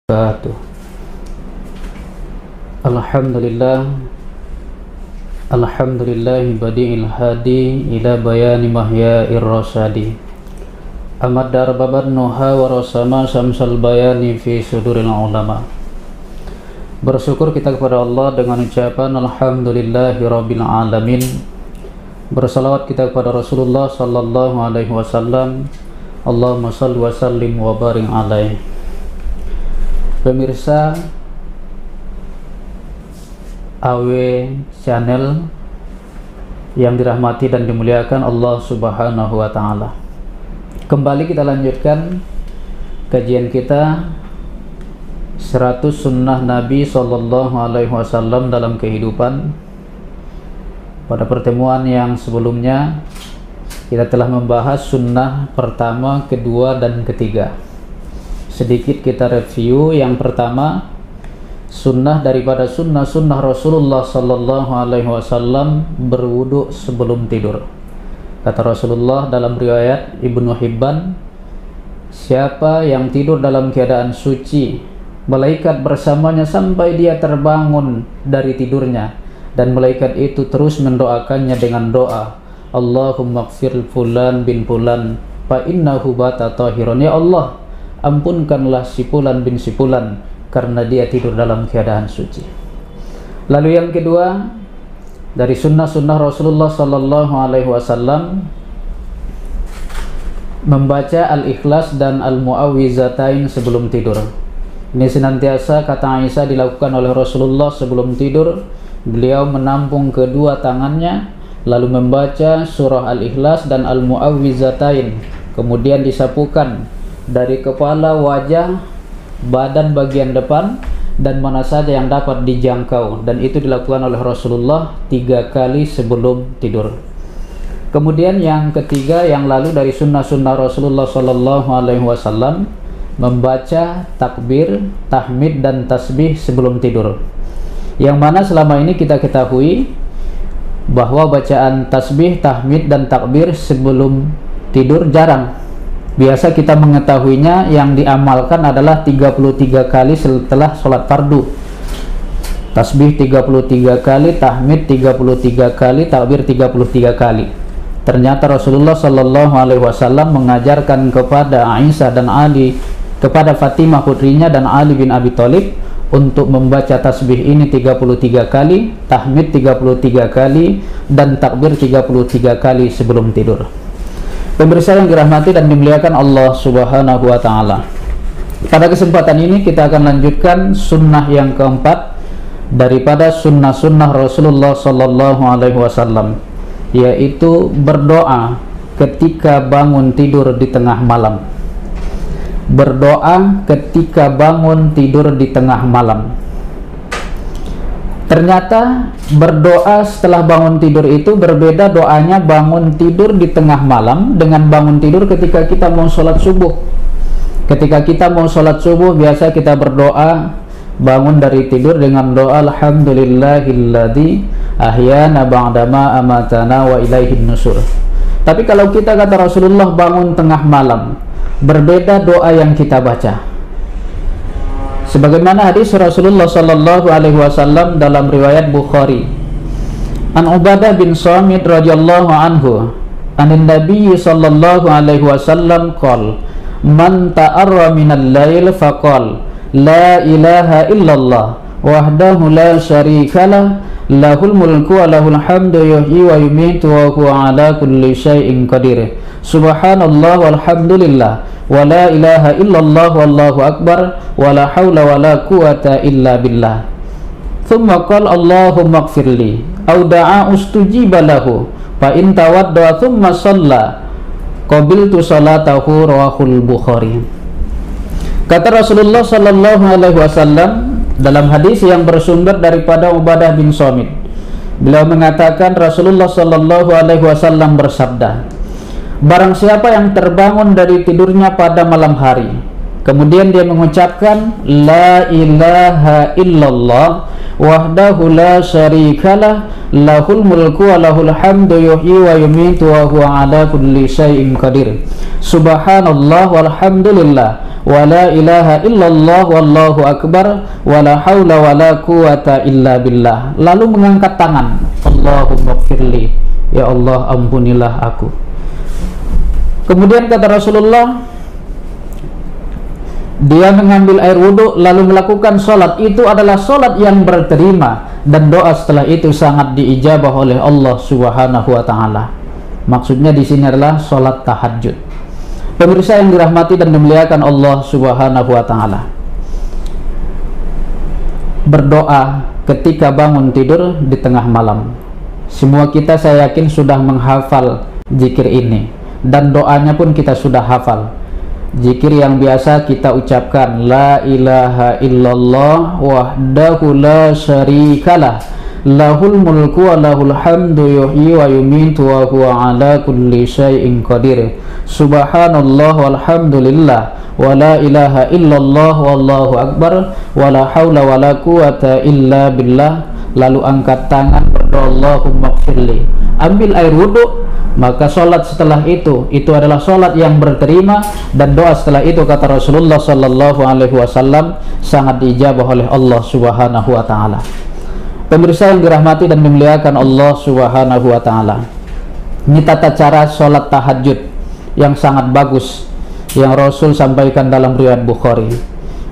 Wabarakatuh. Alhamdulillahi badi'il hadi ila bayani mahya'ir rasyadi amad darbaban nuha wa rasama syamsal bayani fi suduril ulama. Bersyukur kita kepada Allah dengan ucapan alhamdulillahi rabbil alamin. Bersalawat kita kepada Rasulullah sallallahu alaihi wasallam. Allahumma shalli wa sallim wa barik alaihi. Pemirsa AW Channel yang dirahmati dan dimuliakan Allah Subhanahu wa Ta'ala, kembali kita lanjutkan kajian kita 100 sunnah Nabi Sallallahu Alaihi Wasallam dalam kehidupan. Pada pertemuan yang sebelumnya kita telah membahas sunnah pertama, kedua, dan ketiga. Sedikit kita review. Yang pertama, sunnah daripada sunnah Rasulullah Sallallahu Alaihi Wasallam berwudu sebelum tidur. Kata Rasulullah dalam riwayat Ibnu Hibban, siapa yang tidur dalam keadaan suci, malaikat bersamanya sampai dia terbangun dari tidurnya, dan malaikat itu terus mendoakannya dengan doa, Allahumma gfir fulan bin fulan fa innahu bata tahiran. Ya Allah, ampunkanlah si fulan bin si fulan karena dia tidur dalam keadaan suci. Lalu yang kedua, dari sunnah Rasulullah Sallallahu Alaihi Wasallam, membaca Al-Ikhlas dan Al-Mu'awwizatain sebelum tidur. Ini senantiasa, kata Aisyah, dilakukan oleh Rasulullah sebelum tidur. Beliau menampung kedua tangannya lalu membaca surah Al-Ikhlas dan Al-Mu'awwizatain, kemudian disapukan dari kepala, wajah, badan bagian depan, dan mana saja yang dapat dijangkau, dan itu dilakukan oleh Rasulullah 3 kali sebelum tidur. Kemudian yang ketiga, yang lalu dari sunnah Rasulullah Sallallahu Alaihi Wasallam, membaca takbir, tahmid, dan tasbih sebelum tidur. Yang mana selama ini kita ketahui bahwa bacaan tasbih, tahmid, dan takbir sebelum tidur jarang. Biasa kita mengetahuinya yang diamalkan adalah 33 kali setelah sholat fardu. Tasbih 33 kali, tahmid 33 kali, takbir 33 kali. Ternyata Rasulullah Sallallahu Alaihi Wasallam mengajarkan kepada Aisyah dan Ali, kepada Fatimah putrinya dan Ali bin Abi Thalib, untuk membaca tasbih ini 33 kali, tahmid 33 kali, dan takbir 33 kali sebelum tidur. Pemirsa yang dirahmati dan dimuliakan Allah Subhanahu wa Ta'ala, pada kesempatan ini kita akan lanjutkan sunnah yang keempat daripada sunnah Rasulullah Sallallahu Alaihi Wasallam, yaitu berdoa ketika bangun tidur di tengah malam. Berdoa ketika bangun tidur di tengah malam. Ternyata berdoa setelah bangun tidur itu berbeda doanya bangun tidur di tengah malam dengan bangun tidur ketika kita mau sholat subuh. Ketika kita mau sholat subuh, biasa kita berdoa bangun dari tidur dengan doa alhamdulillahilladzi ahyana ba'dama amatana wa ilaihin nusur. Tapi kalau kita, kata Rasulullah, bangun tengah malam, berbeda doa yang kita baca. Sebagaimana hadis Rasulullah Sallallahu Alaihi Wasallam dalam riwayat Bukhari, an Ubadah bin Samit radhiyallahu anhu, anin Nabi Sallallahu Alaihi Wasallam qol, man ta'arra minal lail faqal, la ilaha illallah wahdahu la syarikalah, lahul mulku wa lahul hamdu yuhyi wa yumitu wa huwa ala kulli syai'in qadir, subhanallah walhamdulillah wa la ilaha illallah wallahu akbar wa la hawla wa la quwata illa billah. Thumma qala Allahumma ighfirli aw da'a ustujiba lahu fa in tawadda thumma shalla qabiltu salatahu, rawahul Bukhari. Kata Rasulullah Sallallahu Alaihi Wasallam dalam hadis yang bersumber daripada Ubadah bin Samit, beliau mengatakan Rasulullah Sallallahu Alaihi Wasallam bersabda, barang siapa yang terbangun dari tidurnya pada malam hari, kemudian dia mengucapkan la ilaha illallah wahdahu la syarikalah, lahul mulku wa lahul hamdu yuhyi wa yumitu wa huwa ala kulli syai'in qadir. Subhanallah walhamdulillah wa la ilaha illallah wallahu akbar wa la haula wa la quwata illa billah. Lalu mengangkat tangan, Allahumma gfirli, ya Allah ampunilah aku. Kemudian kata Rasulullah, dia mengambil air wudhu lalu melakukan sholat. Itu adalah sholat yang berterima, dan doa setelah itu sangat diijabah oleh Allah Subhanahu wa ta'ala. Maksudnya di sini adalah sholat tahajud. Pemirsa yang dirahmati dan dimuliakan Allah Subhanahu wa ta'ala, berdoa ketika bangun tidur di tengah malam. Semua kita saya yakin sudah menghafal zikir ini, dan doanya pun kita sudah hafal. Zikir yang biasa kita ucapkan, la ilaha illallah wahdahu la syarikalah, lahul mulku wa lahul hamdu yuhyi wa yumitu wa huwa ala kulli syai'in qadir. Subhanallah walhamdulillah wa la ilaha illallah wallahu akbar wa la haula wa la quwata illa billah. Lalu angkat tangan berdoa, Allahumma gfirli. Ambil air wudhu, maka sholat setelah itu adalah sholat yang berterima, dan doa setelah itu kata Rasulullah sallallahu alaihi wasallam sangat diijabah oleh Allah Subhanahu wa ta'ala. Pemirsa yang dirahmati dan dimuliakan Allah Subhanahu wa ta'ala, ini tata cara sholat tahajud yang sangat bagus yang Rasul sampaikan dalam riwayat Bukhari.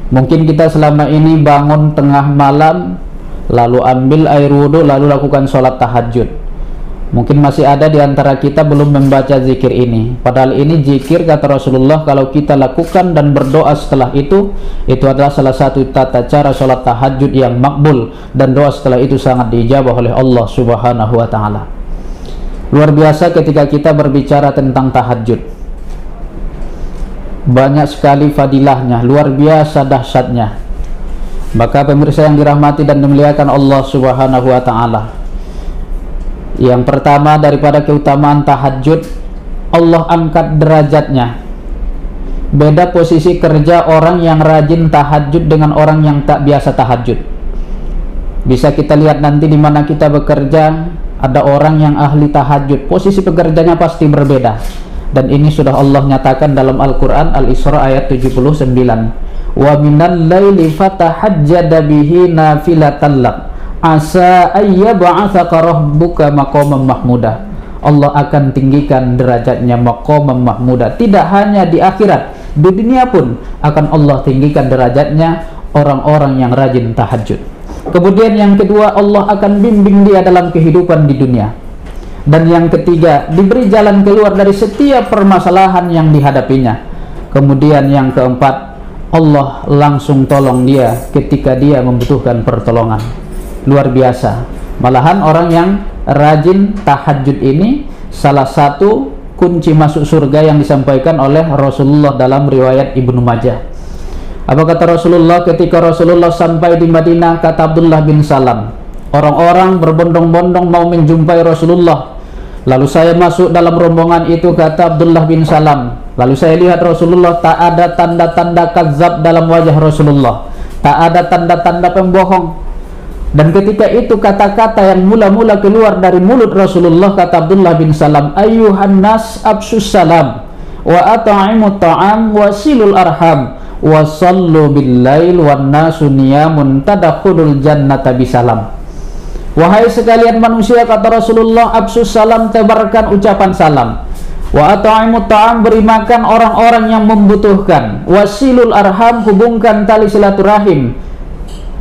Mungkin kita selama ini bangun tengah malam lalu ambil air wudhu lalu lakukan sholat tahajud. Mungkin masih ada di antara kita belum membaca zikir ini. Padahal ini zikir kata Rasulullah, kalau kita lakukan dan berdoa setelah itu adalah salah satu tata cara sholat tahajud yang makbul, dan doa setelah itu sangat diijabah oleh Allah Subhanahu wa ta'ala. Luar biasa ketika kita berbicara tentang tahajud, banyak sekali fadilahnya, luar biasa dahsyatnya. Maka pemirsa yang dirahmati dan dimuliakan Allah Subhanahu wa ta'ala, yang pertama daripada keutamaan tahajud, Allah angkat derajatnya. Beda posisi kerja orang yang rajin tahajud dengan orang yang tak biasa tahajud. Bisa kita lihat nanti di mana kita bekerja, ada orang yang ahli tahajud, posisi pekerjaannya pasti berbeda. Dan ini sudah Allah nyatakan dalam Al-Quran Al-Isra ayat 79. Wa minal laili fatahajjada bihi nafilatan lak asa ayyab'atsaka rabbuka maqaman mahmuda. Allah akan tinggikan derajatnya maqaman mahmuda. Tidak hanya di akhirat, di dunia pun akan Allah tinggikan derajatnya orang-orang yang rajin tahajud. Kemudian yang kedua, Allah akan bimbing dia dalam kehidupan di dunia. Dan yang ketiga, diberi jalan keluar dari setiap permasalahan yang dihadapinya. Kemudian yang keempat, Allah langsung tolong dia ketika dia membutuhkan pertolongan. Luar biasa. Malahan orang yang rajin tahajud ini salah satu kunci masuk surga yang disampaikan oleh Rasulullah dalam riwayat Ibnu Majah. Apa kata Rasulullah ketika Rasulullah sampai di Madinah? Kata Abdullah bin Salam, orang-orang berbondong-bondong mau menjumpai Rasulullah. Lalu saya masuk dalam rombongan itu, kata Abdullah bin Salam. Lalu saya lihat Rasulullah, tak ada tanda-tanda kadzab dalam wajah Rasulullah, tak ada tanda-tanda pembohong. Dan ketika itu kata-kata yang mula-mula keluar dari mulut Rasulullah, kata Abdullah bin Salam, ayyuhan nas absus salam wa at'imut ta'am wa silul arham wa sallu bil lail wan nasu niyamun tadkhulul jannata bisalam. Wahai sekalian manusia, kata Rasulullah, absus salam, tebarkan ucapan salam. Wa at'imut ta'am, beri makan orang-orang yang membutuhkan. Wasilul arham, hubungkan tali silaturahim.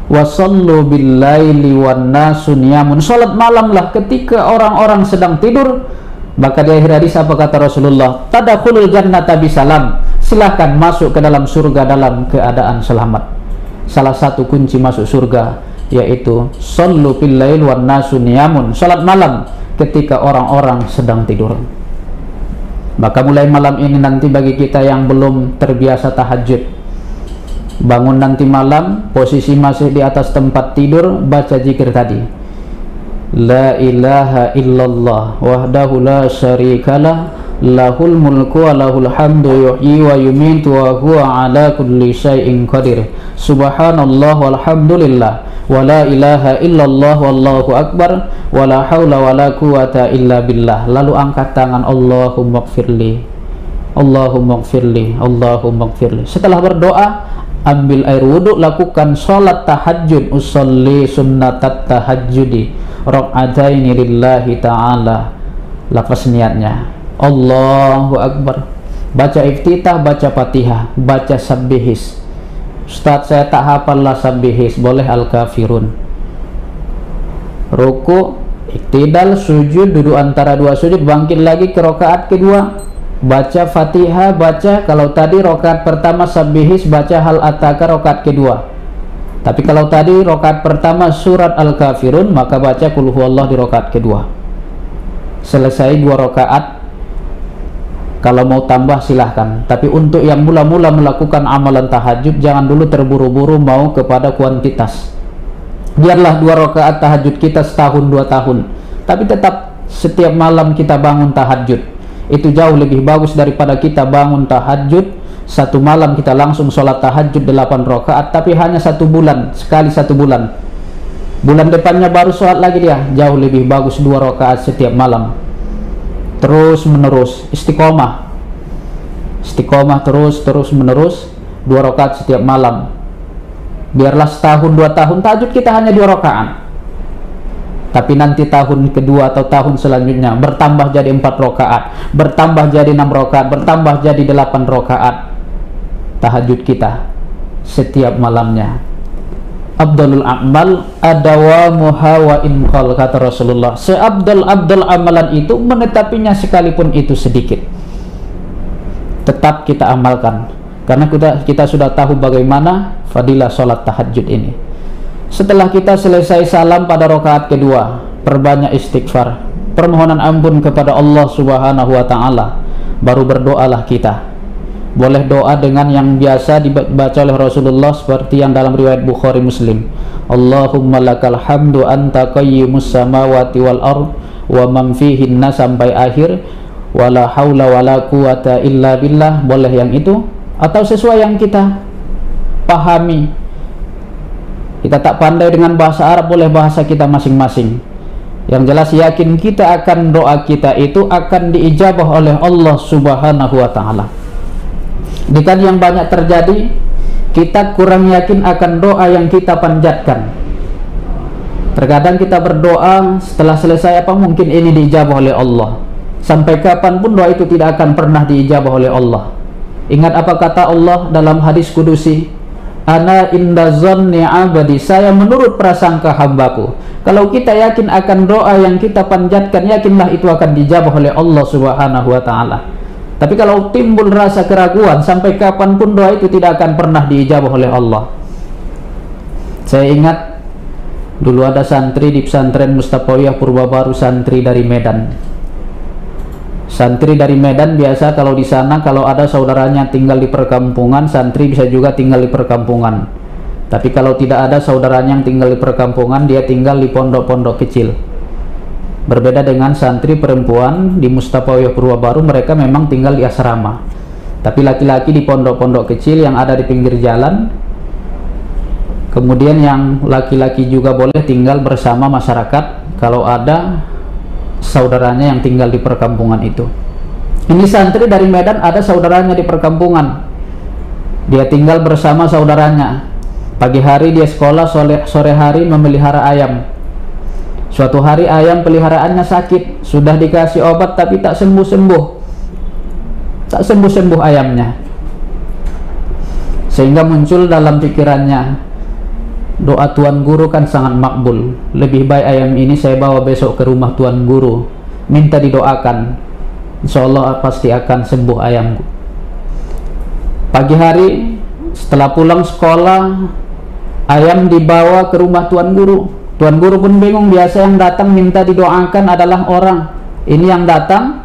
Wasallu bil laili wan nasu niyamun, salat malamlah ketika orang-orang sedang tidur. Maka di akhir hadis apa kata Rasulullah? Tadkhulul jannata bisalam, silahkan masuk ke dalam surga dalam keadaan selamat. Salah satu kunci masuk surga yaitu sallu bil lail wan nasu niyamun, salat malam ketika orang-orang sedang tidur. Maka mulai malam ini nanti bagi kita yang belum terbiasa tahajud, bangun nanti malam posisi masih di atas tempat tidur, baca zikir tadi, la ilaha illallah wahdahu la syarikalah, lahul mulku wa lahul hamdu yuhyi wa yumitu wa huwa ala kulli syai'in qadir. Subhanallah walhamdulillah wa la ilaha illallah wallahu akbar wa la haula wa la quwata illa billah. Lalu angkat tangan, Allahumma gfirli, Allahumma gfirli, Allahumma gfirli. Setelah berdoa, ambil air wudhu, lakukan sholat tahajud. Usolli sunnatat tahajudi raq'ataini lillahi ta'ala. Lafaz niatnya Allahu Akbar, baca iftitah, baca Fatihah, baca sabbihis. Ustaz, saya tak hafal lah sabbihis. Boleh al-kafirun. Ruku, iktidal, sujud, duduk antara dua sujud, bangkit lagi ke rakaat kedua, baca Fatihah, baca, kalau tadi rakaat pertama sabbihis, baca hal ataka rakaat kedua. Tapi kalau tadi rakaat pertama surat al-kafirun, maka baca qul huwallah di rakaat kedua. Selesai 2 rakaat. Kalau mau tambah silahkan, tapi untuk yang mula-mula melakukan amalan tahajud, jangan dulu terburu-buru mau kepada kuantitas. Biarlah 2 rakaat tahajud kita setahun 2 tahun, tapi tetap setiap malam kita bangun tahajud. Itu jauh lebih bagus daripada kita bangun tahajud satu malam kita langsung sholat tahajud 8 rakaat, tapi hanya 1 bulan, sekali 1 bulan. Bulan depannya baru sholat lagi dia. Jauh lebih bagus 2 rakaat setiap malam. Terus menerus istiqomah terus menerus 2 rakaat setiap malam. Biarlah setahun 2 tahun tahajud kita hanya 2 rakaat, tapi nanti tahun kedua atau tahun selanjutnya bertambah jadi 4 rakaat, bertambah jadi 6 rakaat, bertambah jadi 8 rakaat tahajud kita setiap malamnya. Abdul a'mal adawamuha wa inqal, kata Rasulullah. Seabdul amalan itu, menetapinya sekalipun itu sedikit, tetap kita amalkan, karena kita sudah tahu bagaimana fadilah sholat tahajud ini. Setelah kita selesai salam pada rakaat kedua, perbanyak istighfar, permohonan ampun kepada Allah Subhanahu wa ta'ala. Baru berdoalah kita. Boleh doa dengan yang biasa dibaca oleh Rasulullah, seperti yang dalam riwayat Bukhari Muslim. Allahumma lakal hamdu anta qayyimus samawati wal ard wa man fihinna, sampai akhir. Wala haula wala quwata illa billah. Boleh yang itu, atau sesuai yang kita pahami. Kita tak pandai dengan bahasa Arab, boleh bahasa kita masing-masing. Yang jelas yakin kita akan doa kita itu akan diijabah oleh Allah Subhanahu wa ta'ala. Dengan yang banyak terjadi, kita kurang yakin akan doa yang kita panjatkan. Terkadang kita berdoa, setelah selesai apa mungkin ini diijabah oleh Allah. Sampai kapanpun doa itu tidak akan pernah diijabah oleh Allah. Ingat apa kata Allah dalam hadis kudusi, ana inda zanni abadi, saya menurut prasangka hambaku. Kalau kita yakin akan doa yang kita panjatkan, yakinlah itu akan dijabah oleh Allah Subhanahu wa ta'ala. Tapi kalau timbul rasa keraguan, sampai kapanpun doa itu tidak akan pernah diijabah oleh Allah. Saya ingat dulu ada santri di pesantren Mustaqoyah Purbabaru, santri dari Medan. Santri dari Medan biasa kalau di sana, kalau ada saudaranya tinggal di perkampungan, santri bisa juga tinggal di perkampungan. Tapi kalau tidak ada saudaranya yang tinggal di perkampungan, dia tinggal di pondok-pondok kecil. Berbeda dengan santri perempuan di Mustaqoyah Purbabaru, mereka memang tinggal di asrama. Tapi laki-laki di pondok-pondok kecil yang ada di pinggir jalan. Kemudian yang laki-laki juga boleh tinggal bersama masyarakat kalau ada saudaranya yang tinggal di perkampungan itu. Ini santri dari Medan, ada saudaranya di perkampungan, dia tinggal bersama saudaranya. Pagi hari dia sekolah, sore hari memelihara ayam. Suatu hari ayam peliharaannya sakit, sudah dikasih obat tapi tak sembuh-sembuh ayamnya. Sehingga muncul dalam pikirannya, doa tuan guru kan sangat makbul, lebih baik ayam ini saya bawa besok ke rumah tuan guru, minta didoakan, insya Allah pasti akan sembuh ayamku. Pagi hari setelah pulang sekolah, ayam dibawa ke rumah tuan guru. Tuan guru pun bingung, biasa yang datang minta didoakan adalah orang, ini yang datang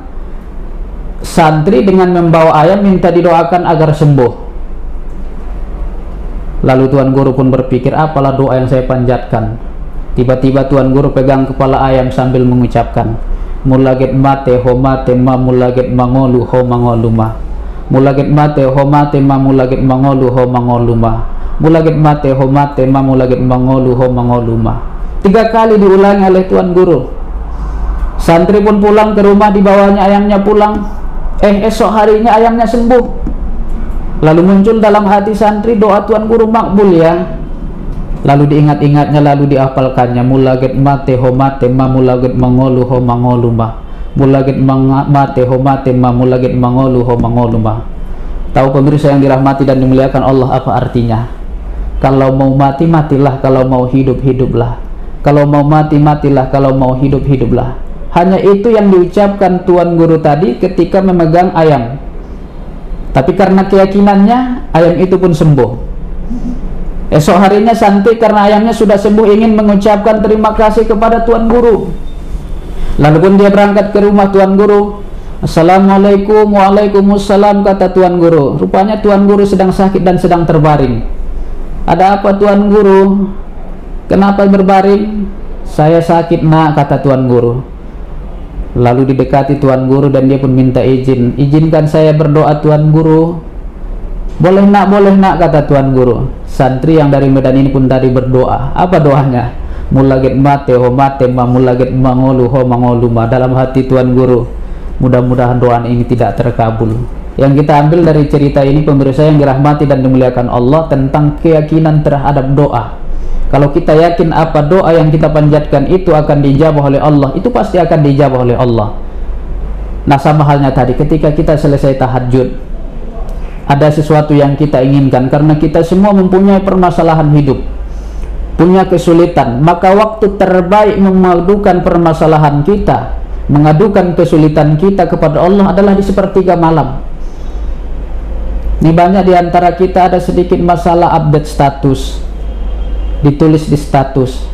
santri dengan membawa ayam minta didoakan agar sembuh. Lalu tuan guru pun berpikir, apalah doa yang saya panjatkan. Tiba-tiba tuan guru pegang kepala ayam sambil mengucapkan, mulaget mate ho mate ma mulaget mangolu ho mangolu ma, mulaget mate ho mate ma mulaget mangolu ho mangolu ma, mulaget mate ho mate ma mulaget mangolu ho mangolu ma. 3 kali diulangi oleh Tuan Guru. Santri pun pulang ke rumah, dibawanya ayamnya pulang. Esok harinya ayamnya sembuh. Lalu muncul dalam hati santri doa Tuan Guru makbul ya. Lalu diingat-ingatnya, lalu dihafalkannya, mulaget mate ho mate ma mulaget mangolu ho mangolu ma, mulaget mate ho mate ma mulaget mangolu ho mangolu ma. Tahu pemirsa yang dirahmati dan dimuliakan Allah apa artinya? Kalau mau mati, matilah. Kalau mau hidup, hiduplah. Kalau mau mati, matilah. Kalau mau hidup, hiduplah. Hanya itu yang diucapkan Tuan Guru tadi ketika memegang ayam. Tapi karena keyakinannya, ayam itu pun sembuh. Esok harinya santri karena ayamnya sudah sembuh ingin mengucapkan terima kasih kepada Tuan Guru. Lalu pun dia berangkat ke rumah Tuan Guru. Assalamualaikum, waalaikumsalam, kata Tuan Guru. Rupanya Tuan Guru sedang sakit dan sedang terbaring. Ada apa Tuan Guru? Kenapa berbaring? Saya sakit nak, kata Tuan Guru. Lalu didekati Tuan Guru dan dia pun minta izin. Izinkan saya berdoa Tuan Guru. Boleh nak, kata Tuan Guru. Santri yang dari Medan ini pun tadi berdoa. Apa doanya? Mulaget mate ho mate ma mulaget mangolu ho mangolu ma. Dalam hati Tuan Guru, mudah-mudahan doa ini tidak terkabul. Yang kita ambil dari cerita ini pemirsa yang dirahmati dan dimuliakan Allah, tentang keyakinan terhadap doa. Kalau kita yakin apa doa yang kita panjatkan itu akan dijabah oleh Allah, itu pasti akan dijabah oleh Allah. Nah, sama halnya tadi ketika kita selesai tahajud, ada sesuatu yang kita inginkan, karena kita semua mempunyai permasalahan hidup, punya kesulitan, maka waktu terbaik mengadukan permasalahan kita, mengadukan kesulitan kita kepada Allah adalah di sepertiga malam. Ini banyak diantara kita ada sedikit masalah update status, ditulis di status.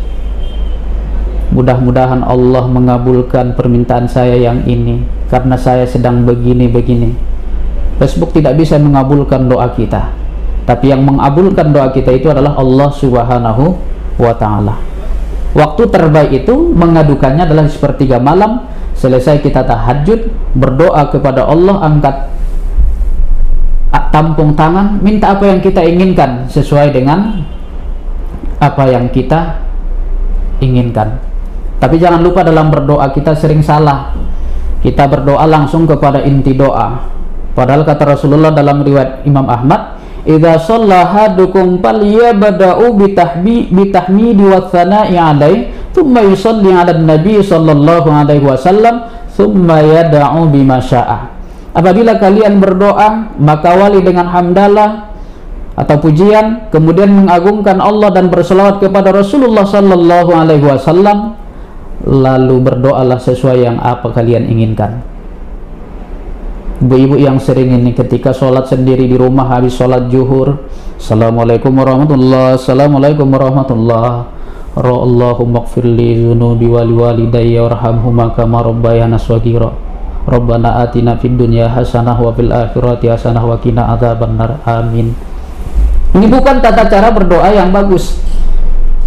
Mudah-mudahan Allah mengabulkan permintaan saya yang ini, karena saya sedang begini-begini. Facebook tidak bisa mengabulkan doa kita, tapi yang mengabulkan doa kita itu adalah Allah Subhanahu wa Ta'ala. Waktu terbaik itu mengadukannya adalah di sepertiga malam. Selesai kita tahajud, berdoa kepada Allah, angkat tampung tangan, minta apa yang kita inginkan sesuai dengan apa yang kita inginkan. Tapi jangan lupa dalam berdoa kita sering salah. Kita berdoa langsung kepada inti doa. Padahal kata Rasulullah dalam riwayat Imam Ahmad, "Idza shalla hadukum falyabda'u bitahmidi wa tsana'i 'alaihi, thumma yusalli 'alan nabi sallallahu alaihi wasallam, thumma yad'u bima syaa." Apabila kalian berdoa, maka awali dengan hamdalah atau pujian, kemudian mengagungkan Allah dan berselawat kepada Rasulullah sallallahu alaihi wasallam, lalu berdoalah sesuai yang apa kalian inginkan. Ibu-ibu yang sering ini ketika sholat sendiri di rumah, habis sholat zuhur, Assalamualaikum warahmatullahi, Assalamualaikum warahmatullahi, Allahumma gfirli dzunubi wali walidayya warhamhuma kama rabbayana shaghira, Rabbana atina fid dunya hasanah wa fil akhirati hasanah wa qina adzabannar, amin. Ini bukan tata cara berdoa yang bagus,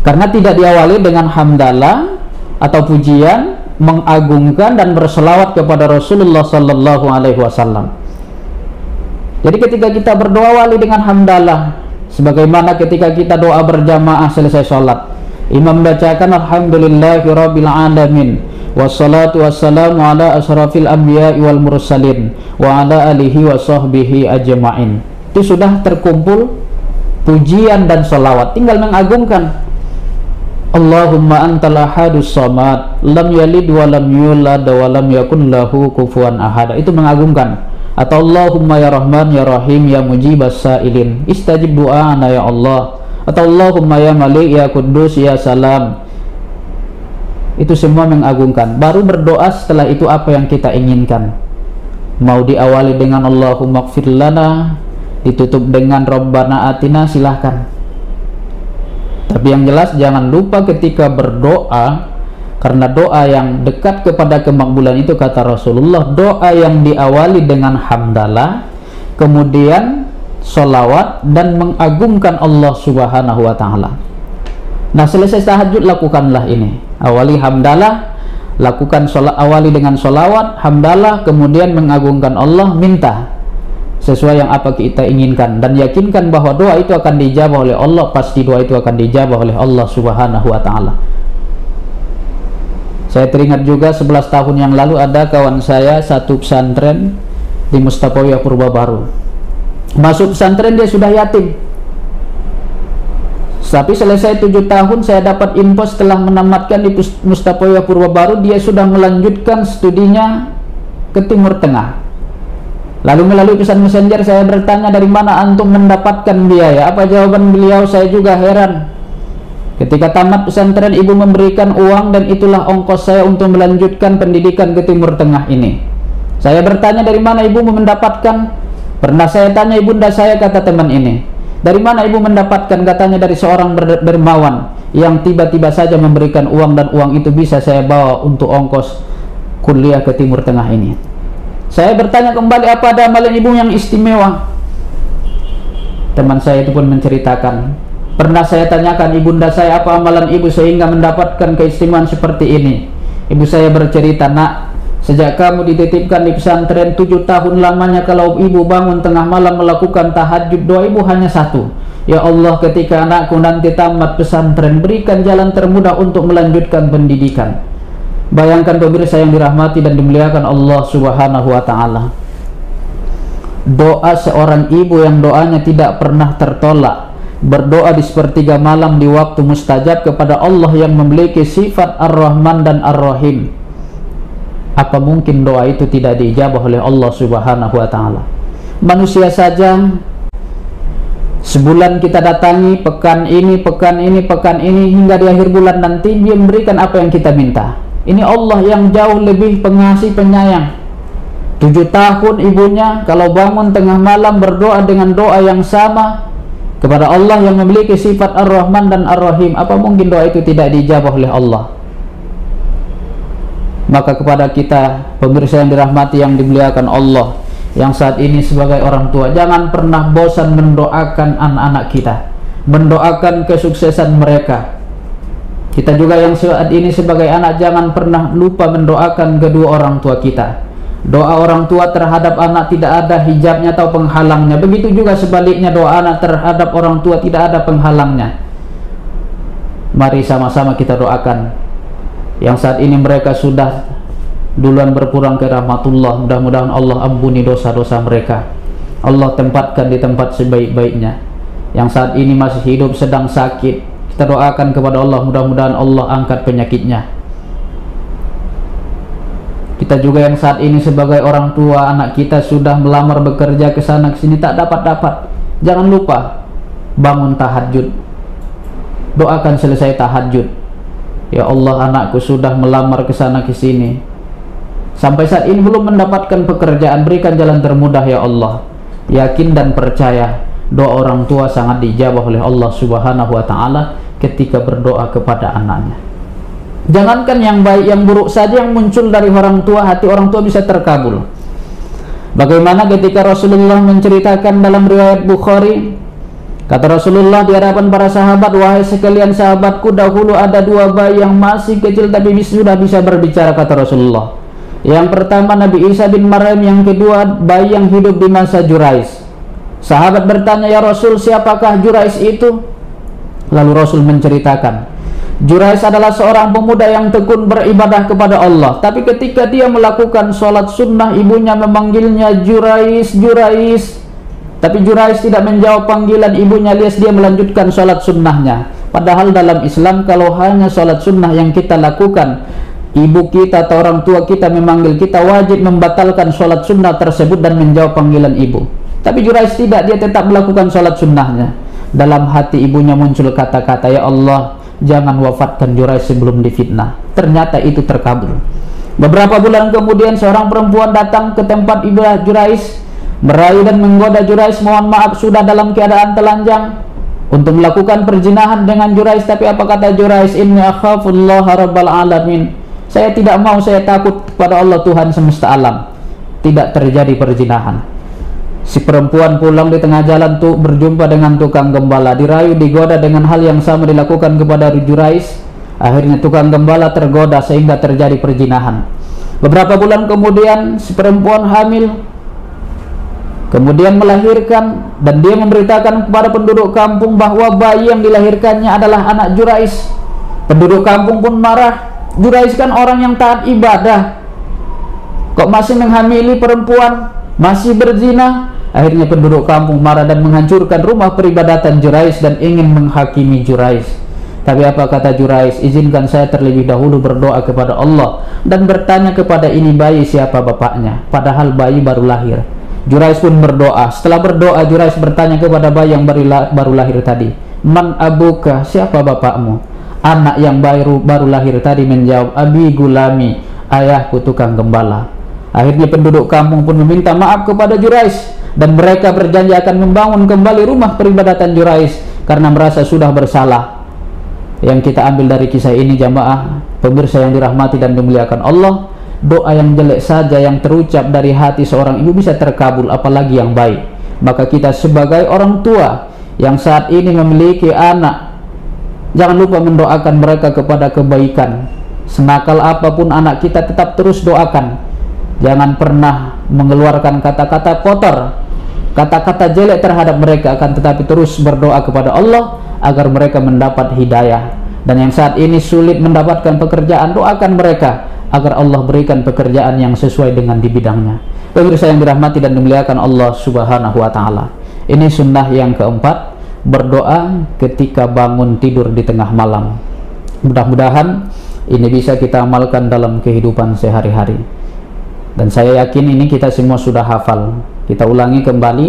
karena tidak diawali dengan hamdalah atau pujian, mengagungkan dan berselawat kepada Rasulullah sallallahu alaihi wasallam. Jadi ketika kita berdoa wali dengan hamdalah, sebagaimana ketika kita doa berjamaah selesai sholat, imam bacakan alhamdulillahirabbil alamin wassalatu wassalamu ala asrafil anbiya'i wal mursalin wa ala alihi wa sahbihi ajma'in. Itu sudah terkumpul pujian dan selawat, tinggal mengagungkan. Allahumma antal ahadus samad, lam yalid wa lam yulad wa lam yakun lahu kufuwan ahad. Itu mengagungkan. Atau Allahumma ya Rahman ya Rahim ya mujibas sa'ilin, istajib du'ana ya Allah. Atau Allahumma ya Malik ya Kudus ya Salam. Itu semua mengagungkan. Baru berdoa setelah itu apa yang kita inginkan. Mau diawali dengan Allahumma gfir lana, ditutup dengan Rabbana atina, silahkan. Tapi yang jelas jangan lupa ketika berdoa, karena doa yang dekat kepada kemakbulan itu kata Rasulullah, doa yang diawali dengan hamdalah, kemudian sholawat dan mengagungkan Allah Subhanahu wa Ta'ala. Nah, selesai tahajud lakukanlah ini. Awali hamdalah, Lakukan sholat, awali dengan sholawat, hamdalah, kemudian mengagungkan Allah, minta sesuai yang apa kita inginkan, dan yakinkan bahwa doa itu akan dijabah oleh Allah. Pasti doa itu akan dijabah oleh Allah Subhanahu wa ta'ala. Saya teringat juga 11 tahun yang lalu ada kawan saya satu pesantren di Mustapawiyah Purba Baru. Masuk pesantren dia sudah yatim, tapi selesai 7 tahun saya dapat info setelah menamatkan di Mustapawiyah Purba Baru, dia sudah melanjutkan studinya ke Timur Tengah. Lalu melalui pesan messenger saya bertanya, dari mana antum mendapatkan biaya? Apa jawaban beliau? Saya juga heran. Ketika tamat pesantren, ibu memberikan uang dan itulah ongkos saya untuk melanjutkan pendidikan ke Timur Tengah ini. Saya bertanya, dari mana ibu mendapatkan? Pernah saya tanya ibunda saya, kata teman ini. Dari mana ibu mendapatkan? Katanya dari seorang dermawan yang tiba-tiba saja memberikan uang, dan uang itu bisa saya bawa untuk ongkos kuliah ke Timur Tengah ini. Saya bertanya kembali, apa ada amalan ibu yang istimewa? Teman saya itu pun menceritakan, pernah saya tanyakan ibunda saya, apa amalan ibu sehingga mendapatkan keistimewaan seperti ini? Ibu saya bercerita, nak, sejak kamu dititipkan di pesantren 7 tahun lamanya, kalau ibu bangun tengah malam melakukan tahajud, doa ibu hanya satu, ya Allah, ketika anakku nanti tamat pesantren, berikan jalan termudah untuk melanjutkan pendidikan. Bayangkan pemirsa yang dirahmati dan dimuliakan Allah Subhanahu wa ta'ala, doa seorang ibu yang doanya tidak pernah tertolak, berdoa di sepertiga malam di waktu mustajab kepada Allah yang memiliki sifat Ar-Rahman dan Ar-Rahim. Apa mungkin doa itu tidak diijabah oleh Allah Subhanahu wa ta'ala? Manusia saja, sebulan kita datangi, pekan ini, hingga di akhir bulan nanti dia memberikan apa yang kita minta. Ini Allah yang jauh lebih pengasih penyayang. 7 tahun ibunya kalau bangun tengah malam berdoa dengan doa yang sama kepada Allah yang memiliki sifat Ar-Rahman dan Ar-Rahim. Apa mungkin doa itu tidak dijabah oleh Allah? Maka kepada kita pemirsa yang dirahmati yang dimuliakan Allah, yang saat ini sebagai orang tua, jangan pernah bosan mendoakan anak-anak kita, mendoakan kesuksesan mereka. Kita juga yang saat ini sebagai anak, jangan pernah lupa mendoakan kedua orang tua kita. Doa orang tua terhadap anak tidak ada hijabnya atau penghalangnya. Begitu juga sebaliknya, doa anak terhadap orang tua tidak ada penghalangnya. Mari sama-sama kita doakan yang saat ini mereka sudah duluan berpulang ke rahmatullah. Mudah-mudahan Allah ampuni dosa-dosa mereka, Allah tempatkan di tempat sebaik-baiknya. Yang saat ini masih hidup sedang sakit, kita doakan kepada Allah, mudah-mudahan Allah angkat penyakitnya. Kita juga yang saat ini sebagai orang tua, anak kita sudah melamar bekerja ke sana ke sini tak dapat-dapat, jangan lupa bangun tahajud, doakan selesai tahajud, ya Allah, anakku sudah melamar ke sana ke sini, sampai saat ini belum mendapatkan pekerjaan, berikan jalan termudah ya Allah. Yakin dan percaya doa orang tua sangat dijabah oleh Allah Subhanahu wa ta'ala ketika berdoa kepada anaknya. Jangankan yang baik, yang buruk saja yang muncul dari orang tua, hati orang tua bisa terkabul. Bagaimana ketika Rasulullah menceritakan dalam riwayat Bukhari, kata Rasulullah di hadapan para sahabat, wahai sekalian sahabatku, dahulu ada 2 bayi yang masih kecil tapi sudah bisa berbicara, kata Rasulullah. Yang pertama Nabi Isa bin Maryam, yang kedua bayi yang hidup di masa Jurais. Sahabat bertanya, ya Rasul, siapakah Jurais itu? Lalu Rasul menceritakan, Jurais adalah seorang pemuda yang tekun beribadah kepada Allah, tapi ketika dia melakukan sholat sunnah, ibunya memanggilnya Jurais, Jurais, tapi Jurais tidak menjawab panggilan ibunya, alias dia melanjutkan sholat sunnahnya. Padahal dalam Islam kalau hanya sholat sunnah yang kita lakukan, ibu kita atau orang tua kita memanggil kita, wajib membatalkan sholat sunnah tersebut dan menjawab panggilan ibu. Tapi Jurais tidak, dia tetap melakukan sholat sunnahnya. Dalam hati ibunya muncul kata-kata, ya Allah, jangan wafatkan Jurais sebelum difitnah. Ternyata itu terkabul. Beberapa bulan kemudian seorang perempuan datang ke tempat ibadah Jurais, merayu dan menggoda Jurais, mohon maaf sudah dalam keadaan telanjang, untuk melakukan perzinahan dengan Jurais. Tapi apa kata Jurais? Inni akhafullaha rabbal alamin, saya tidak mau, saya takut kepada Allah Tuhan semesta alam. Tidak terjadi perzinahan. Si perempuan pulang di tengah jalan berjumpa dengan tukang gembala, dirayu, digoda dengan hal yang sama dilakukan kepada Jurais. Akhirnya tukang gembala tergoda sehingga terjadi perzinahan. Beberapa bulan kemudian si perempuan hamil, kemudian melahirkan, dan dia memberitakan kepada penduduk kampung bahwa bayi yang dilahirkannya adalah anak Jurais. Penduduk kampung pun marah. Jurais kan orang yang taat ibadah, kok masih menghamili perempuan, masih berzina. Akhirnya penduduk kampung marah dan menghancurkan rumah peribadatan Jurais dan ingin menghakimi Jurais. Tapi apa kata Jurais? Izinkan saya terlebih dahulu berdoa kepada Allah dan bertanya kepada ini bayi siapa bapaknya, padahal bayi baru lahir. Jurais pun berdoa. Setelah berdoa, Jurais bertanya kepada bayi yang baru lahir tadi, man abuka, siapa bapakmu? Anak yang baru lahir tadi menjawab, abi gulami, ayahku tukang gembala. Akhirnya penduduk kampung pun meminta maaf kepada Jurais, dan mereka berjanji akan membangun kembali rumah peribadatan Jurais karena merasa sudah bersalah. Yang kita ambil dari kisah ini, jamaah pemirsa yang dirahmati dan dimuliakan Allah, doa yang jelek saja yang terucap dari hati seorang ibu bisa terkabul, apalagi yang baik. Maka kita sebagai orang tua yang saat ini memiliki anak, jangan lupa mendoakan mereka kepada kebaikan. Senakal apapun anak kita, tetap terus doakan. Jangan pernah mengeluarkan kata-kata kotor, kata-kata jelek terhadap mereka, akan tetapi terus berdoa kepada Allah agar mereka mendapat hidayah. Dan yang saat ini sulit mendapatkan pekerjaan, doakan mereka agar Allah berikan pekerjaan yang sesuai dengan di bidangnya. Pemirsa yang dirahmati dan dimuliakan Allah Subhanahu wa taala. Ini sunnah yang keempat, berdoa ketika bangun tidur di tengah malam. Mudah-mudahan ini bisa kita amalkan dalam kehidupan sehari-hari. Dan saya yakin ini kita semua sudah hafal. Kita ulangi kembali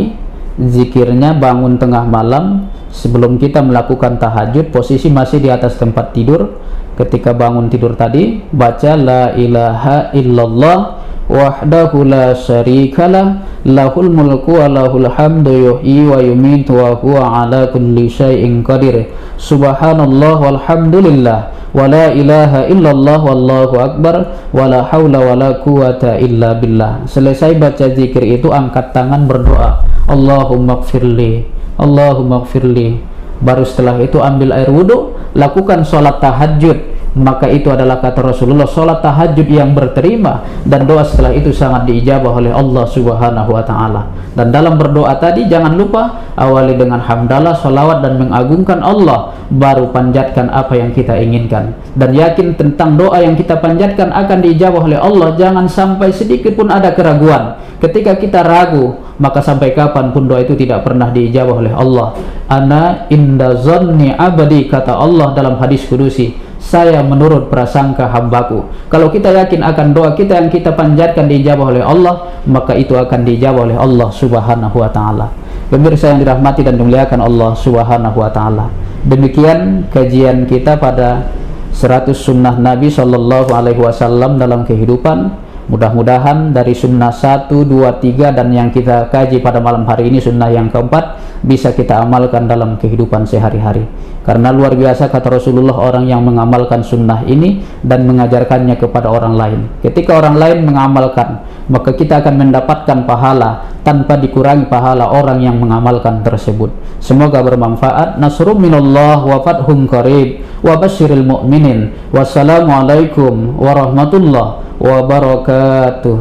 zikirnya bangun tengah malam. Sebelum kita melakukan tahajud, posisi masih di atas tempat tidur. Ketika bangun tidur tadi, baca la ilaha illallah wahdahu la syarikalah lahul mulku wa lahul hamdu yuhyi wa yumitu wa huwa ala kulli syai'in qadir. Subhanallah walhamdulillah wa la ilaha illallah wallahu akbar wa la hawla wa la quwata illa billah. Selesai baca zikir itu, angkat tangan berdoa, Allahumma gfirli, Allahumma gfirli. Baru setelah itu ambil air wudhu, lakukan sholat tahajud. Maka itu adalah kata Rasulullah, sholat tahajud yang berterima, dan doa setelah itu sangat diijabah oleh Allah Subhanahu wa ta'ala. Dan dalam berdoa tadi jangan lupa awali dengan hamdalah, sholawat, dan mengagungkan Allah, baru panjatkan apa yang kita inginkan, dan yakin tentang doa yang kita panjatkan akan diijabah oleh Allah. Jangan sampai sedikit pun ada keraguan. Ketika kita ragu, maka sampai kapanpun doa itu tidak pernah diijabah oleh Allah. Ana inda zanni abadi, kata Allah dalam hadis kudusi, saya menurut prasangka hambaku. Kalau kita yakin akan doa kita yang kita panjatkan diijabah oleh Allah, maka itu akan diijabah oleh Allah Subhanahu wa ta'ala. Pemirsa yang dirahmati dan dimuliakan Allah Subhanahu wa ta'ala, demikian kajian kita pada 100 sunnah Nabi Shallallahu alaihi wasallam dalam kehidupan. Mudah-mudahan dari sunnah 1, 2, 3 dan yang kita kaji pada malam hari ini sunnah yang keempat bisa kita amalkan dalam kehidupan sehari-hari. Karena luar biasa kata Rasulullah orang yang mengamalkan sunnah ini dan mengajarkannya kepada orang lain. Ketika orang lain mengamalkan, maka kita akan mendapatkan pahala tanpa dikurangi pahala orang yang mengamalkan tersebut. Semoga bermanfaat. Nasrum minallah wa fathun qarib wa basyiril mu'minin. Wassalamualaikum warahmatullahi wabarakatuh.